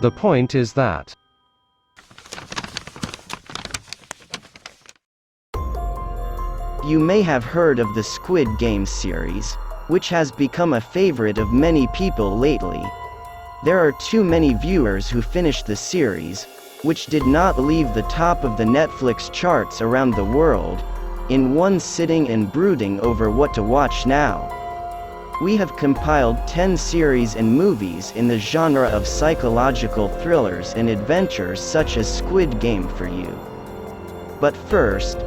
The point is that you may have heard of the Squid Game series, which has become a favorite of many people lately. There are too many viewers who finished the series, which did not leave the top of the Netflix charts around the world, in one sitting and brooding over what to watch now. We have compiled 10 series and movies in the genre of psychological thrillers and adventures such as Squid Game for you. But first,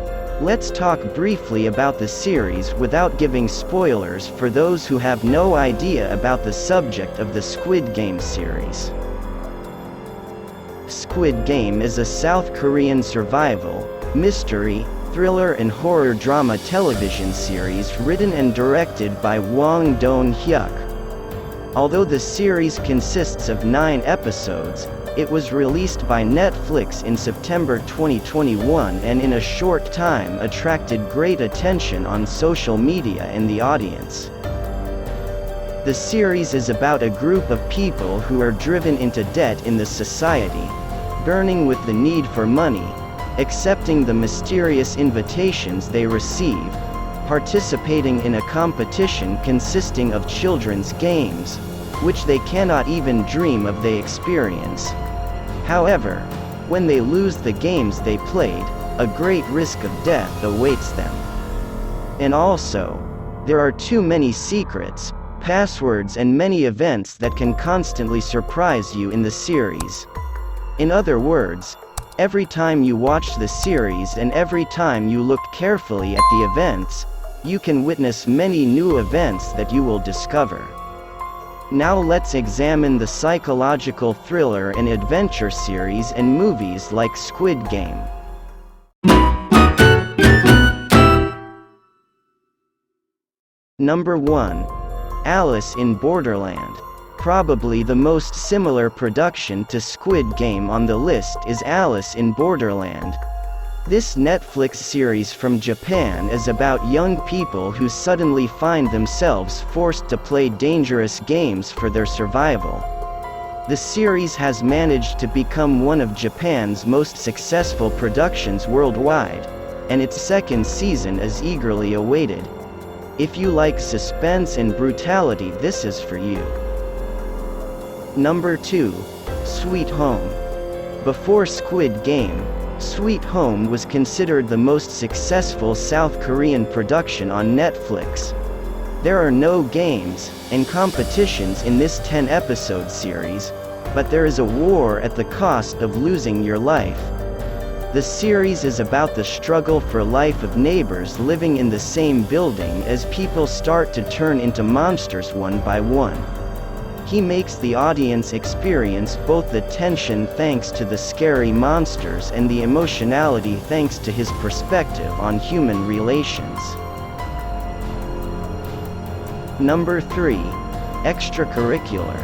let's talk briefly about the series without giving spoilers for those who have no idea about the subject of the Squid Game series. Squid Game is a South Korean survival, mystery, thriller and horror drama television series written and directed by Wang Dong-hyuk. Although the series consists of 9 episodes, it was released by Netflix in September 2021 and in a short time attracted great attention on social media and the audience. The series is about a group of people who are driven into debt in the society, burning with the need for money, accepting the mysterious invitations they receive, participating in a competition consisting of children's games, which they cannot even dream of they experience. However, when they lose the games they played, a great risk of death awaits them. And also, there are too many secrets, passwords and many events that can constantly surprise you in the series. In other words, every time you watch the series and every time you look carefully at the events, you can witness many new events that you will discover. Now let's examine the psychological thriller and adventure series and movies like Squid Game. Number 1. Alice in Borderland. Probably the most similar production to Squid Game on the list is Alice in Borderland. This Netflix series from Japan is about young people who suddenly find themselves forced to play dangerous games for their survival. The series has managed to become one of Japan's most successful productions worldwide, and its second season is eagerly awaited. If you like suspense and brutality, this is for you. Number 2. Sweet Home. Before Squid Game, Sweet Home was considered the most successful South Korean production on Netflix. There are no games and competitions in this 10-episode series, but there is a war at the cost of losing your life. The series is about the struggle for life of neighbors living in the same building as people start to turn into monsters one by one. He makes the audience experience both the tension thanks to the scary monsters and the emotionality thanks to his perspective on human relations. Number 3. Extracurricular.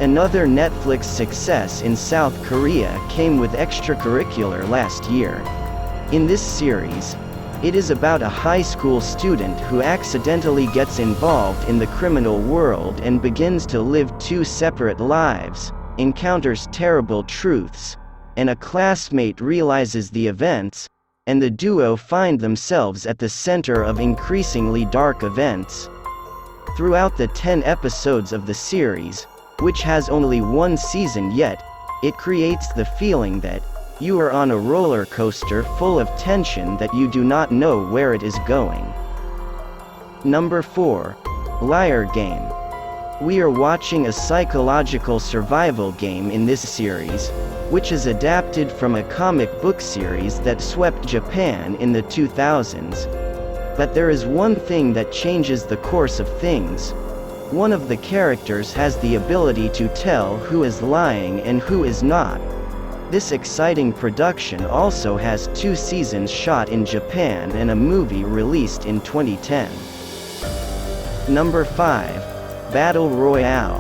Another Netflix success in South Korea came with Extracurricular last year. In this series, it is about a high school student who accidentally gets involved in the criminal world and begins to live 2 separate lives, encounters terrible truths, and a classmate realizes the events, and the duo find themselves at the center of increasingly dark events. Throughout the 10 episodes of the series, which has only 1 season yet, it creates the feeling that you are on a roller coaster full of tension that you do not know where it is going. Number 4. Liar Game. We are watching a psychological survival game in this series, which is adapted from a comic book series that swept Japan in the 2000s. But there is one thing that changes the course of things. One of the characters has the ability to tell who is lying and who is not. This exciting production also has 2 seasons shot in Japan and a movie released in 2010. Number 5. Battle Royale.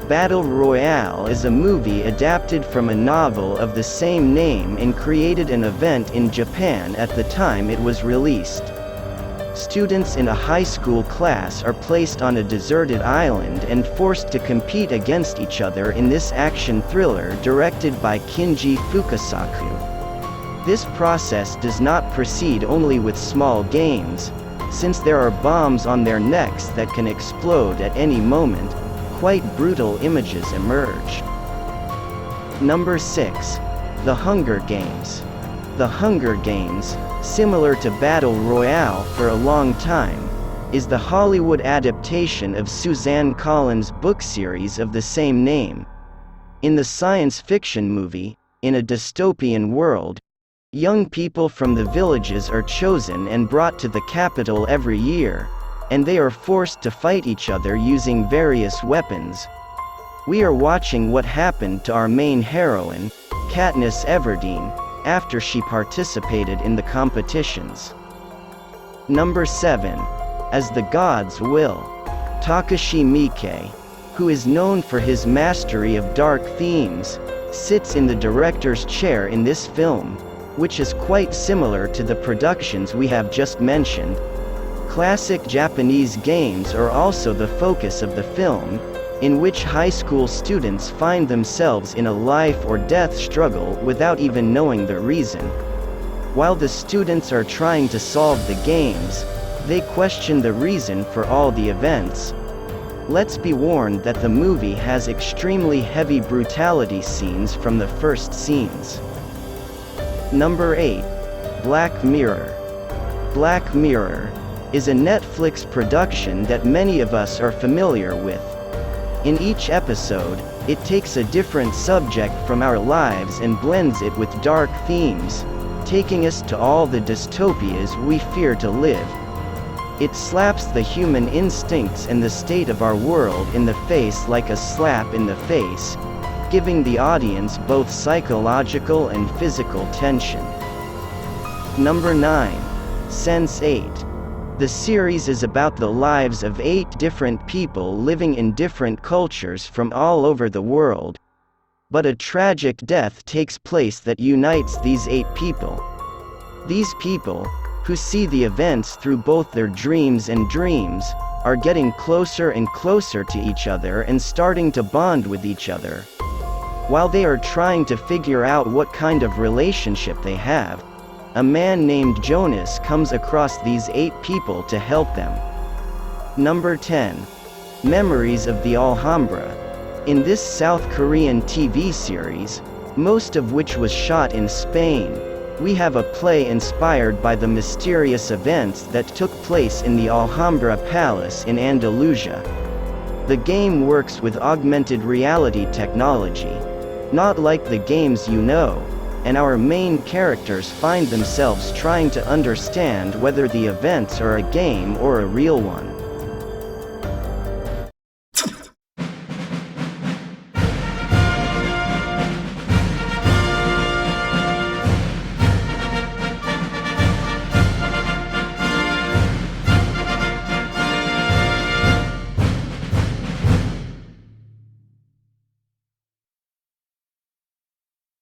Battle Royale is a movie adapted from a novel of the same name and created an event in Japan at the time it was released. students in a high school class are placed on a deserted island and forced to compete against each other in this action thriller directed by Kinji Fukasaku. This process does not proceed only with small games, since there are bombs on their necks that can explode at any moment. Quite brutal images emerge. Number 6. The Hunger Games. The Hunger Games, similar to Battle Royale for a long time, is the Hollywood adaptation of Suzanne Collins' book series of the same name. In the science fiction movie, in a dystopian world, young people from the villages are chosen and brought to the capital every year, and they are forced to fight each other using various weapons. We are watching what happened to our main heroine, Katniss Everdeen, after she participated in the competitions. Number 7. As the Gods Will. Takashi Miike, who is known for his mastery of dark themes, sits in the director's chair in this film, which is quite similar to the productions we have just mentioned. Classic Japanese games are also the focus of the film, in which high school students find themselves in a life or death struggle without even knowing the reason. While the students are trying to solve the games, they question the reason for all the events. Let's be warned that the movie has extremely heavy brutality scenes from the first scenes. Number 8. Black Mirror. Black Mirror is a Netflix production that many of us are familiar with. In each episode, it takes a different subject from our lives and blends it with dark themes, taking us to all the dystopias we fear to live. It slaps the human instincts and the state of our world in the face like a slap in the face, giving the audience both psychological and physical tension. Number 9. Sense8. The series is about the lives of 8 different people living in different cultures from all over the world. But a tragic death takes place that unites these 8 people. These people, who see the events through both their dreams and dreams, are getting closer and closer to each other and starting to bond with each other. While they are trying to figure out what kind of relationship they have, a man named Jonas comes across these 8 people to help them. Number 10. Memories of the Alhambra. In this South Korean TV series, most of which was shot in Spain, we have a play inspired by the mysterious events that took place in the Alhambra Palace in Andalusia. The game works with augmented reality technology, not like the games you know, and our main characters find themselves trying to understand whether the events are a game or a real one.